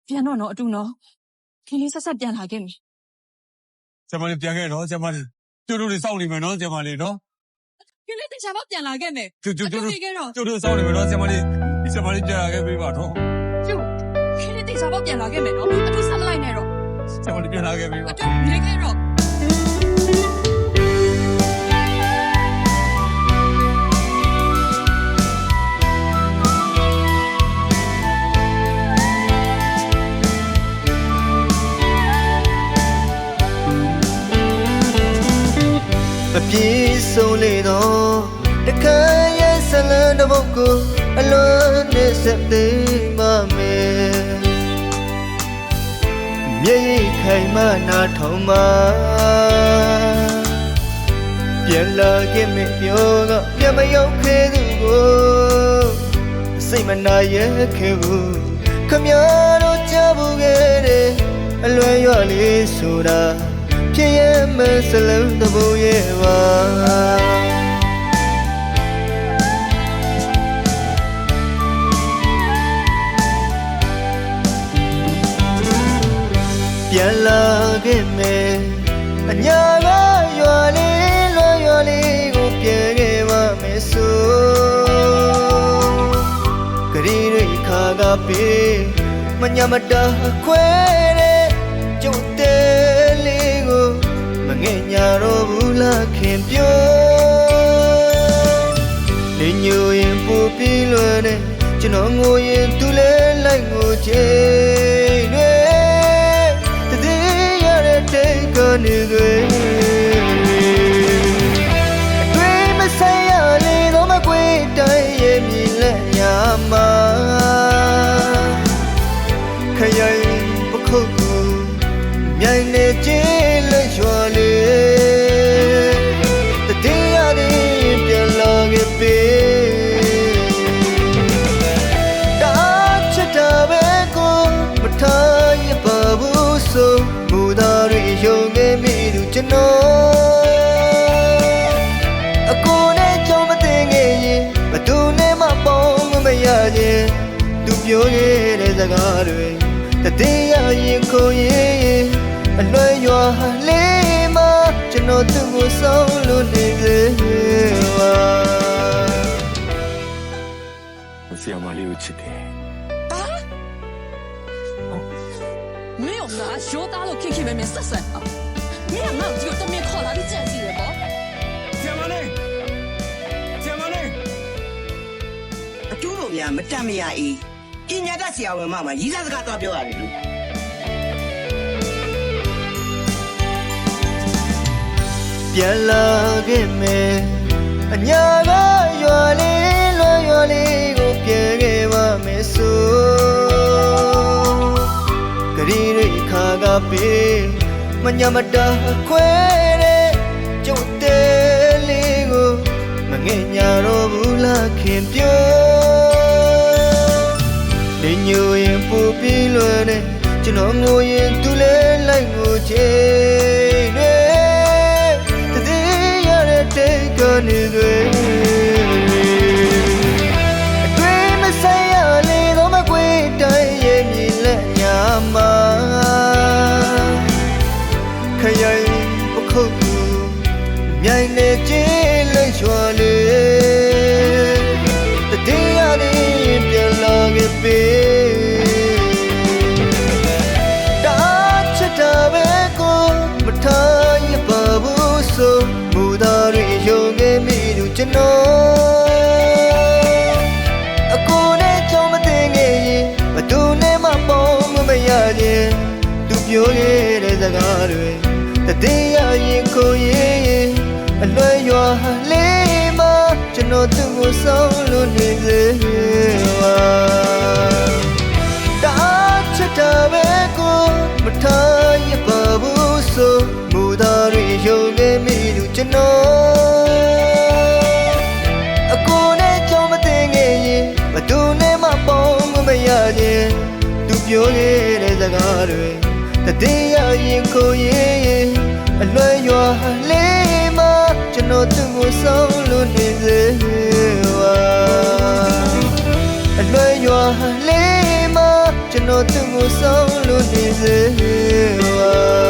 ပြန်တော့နော်အတူနော်ခင်လေးဆက်ဆက်ပြန်လာခဲ့မယ် ကျမလေးပြန်ခဲ့နော်ကျမလေးကျုပ်တို့တွေစောင့်နေမယ်နော်ကျမလေးနော် ခင်လေးတခြားပေါက်ပြန်လာခဲ့မယ် ကျုပ်တို့ နေခဲ့တော့ ကျုပ်တို့စောင့်နေမယ်နော်ကျမလေးပြန်လာခဲ့ပေးပါတော့ ကျုပ်ခင်လေးတခြားပေါက်ပြန်လာခဲ့မယ်နော်အတူဆက်မလိုက်နဲ့တော့ ကျမလေးပြန်လာခဲ့ပေးပါ အတူနေခဲ့တော့ မပြေဆုံးလေတော့တခါရဲ့ဆလန်တစ်ပုဒ်ကိုအလွန်နဲ့ဆက်သိမ်းပါမယ်မျက်ရည်ခိုင်မှနာထောင်မှာပြန်လာခဲ့မေပြောကပြန်မရောက်ခဲ့သူကိုစိတ်မနာရဲခဲ့ဘူးခမရတို့ကြားဘူးခဲ့တယ်အလွယ်ရွလေးဆိုတာဖြစ်ရဲ့မစလုံးတဘူရဲ့ပါပြန်လာခဲ့မယ်အညာကရွာလေးလွယ်ရွာလေးကိုပြန်ခဲ့ပါမယ်ဆိုဂရီရိခါကပေးမညာမတာခွဲတဲ့ကျုပ်တဲ့လေးကိုမငဲ့ညာတော့ဘူးလားခင်ပြောနေညိုရင်ပူပြီးလွယ်တဲ့ကျွန်တော်ငိုရင်သူလဲလိုက်ငိုချေတွေတည်ရတဲ့တိတ်ကနေတွေအတွေ့မဆိုင်ရလေတော့မကွေးတိုင်းရဲ့မြည်လက်ညာမှာခရိုင်ပခုတ်ကိုမြိုင်နေချေလက်ရွာလေးတည်ရတဲ့ပြန်လာခဲ့ပေတာချစ်တာပဲကိုမထားရပါဘူးဆိုမူသားတွေယုံခဲ့မိသူကျွန်တော်အကိုနဲ့ကြောင့်မသိငယ်ရင်ဘသူနဲ့မှပေါင်းမရရင်သူပြောခဲ့တဲ့စကားတွေတည်ရရင်ကိုရင်အလွယ်ရွာလေးမှာကျွန်တော်သူ့ကိုဆုံးလို့နေစေပါ ဆီယမလေးကိုချစ်တယ် 没有拿学打了 K K 妹妹试试啊没有那这个都没考哪里见识的不 ဆီယမလေးအတူလို့များမတတ်မရအေးပညာတတ်ဆရာဝန်မမှာရီးစားစကားတော့ပြောရတယ်လို့ ပြန်လာခဲ့မယ်အညာကရွာလေးလွယ်ရွာလေးကိုပြန်ခဲ့ပါမယ်ဆိုဂရီရိခါကပေးမညာမတာခွဲတဲ့ကျုပ်တဲ့လေးကိုမငဲ့ညာတော့ဘူးလားခင်ပြောနေညိုရင်ပူပြီးလွယ်တဲ့ကျွန်တော်ငိုရင်သူလဲလိုက်ငိုချေတွေတိတ်ကနေတွေအတွေ့မဆိုင်ရလေတော့မကွေးတိုင်းရဲ့မြည်လက်ညာမှာခရိုင်ပခုတ်ကိုမြိုင်နေချေလက်ရွာလေးတည်ရတဲ့ပြန်လာခဲ့ပေတာချစ်တာပဲကိုမထားရပါဘူးဆိုမူသားတွေယုံခဲ့မိသူကျွန်တော်အကိုနဲ့ကြောင့်မသိငယ်ရင်ဘသူနဲ့မှပေါင်းမရရင်သူပြောခဲ့တဲ့စကားတွေတည်ရရင်ကိုရင်အလွယ်ရွာလေးမှာကျွန်တော်သူ့ကိုဆုံးလို့နေစေပါတာချစ်တာပဲကိုမထားရပါဘူးဆိုမူသားတွေယုံခဲ့မိသူကျွန်တော်အကိုနဲ့ကြောင့်မသိငယ်ရင်ဘသူနဲ့မှပေါင်းမရရင်သူပြောခဲ့တဲ့စကားတွေတည်ရရင်ကိုရင်အလွယ်ရွာလေးမှာကျွန်တော်သူ့ကိုဆုံးလို့နေစေပါ အလွယ်ရွာလေးမှာကျွန်တော်သူ့ကိုဆုံးလို့နေစေပါ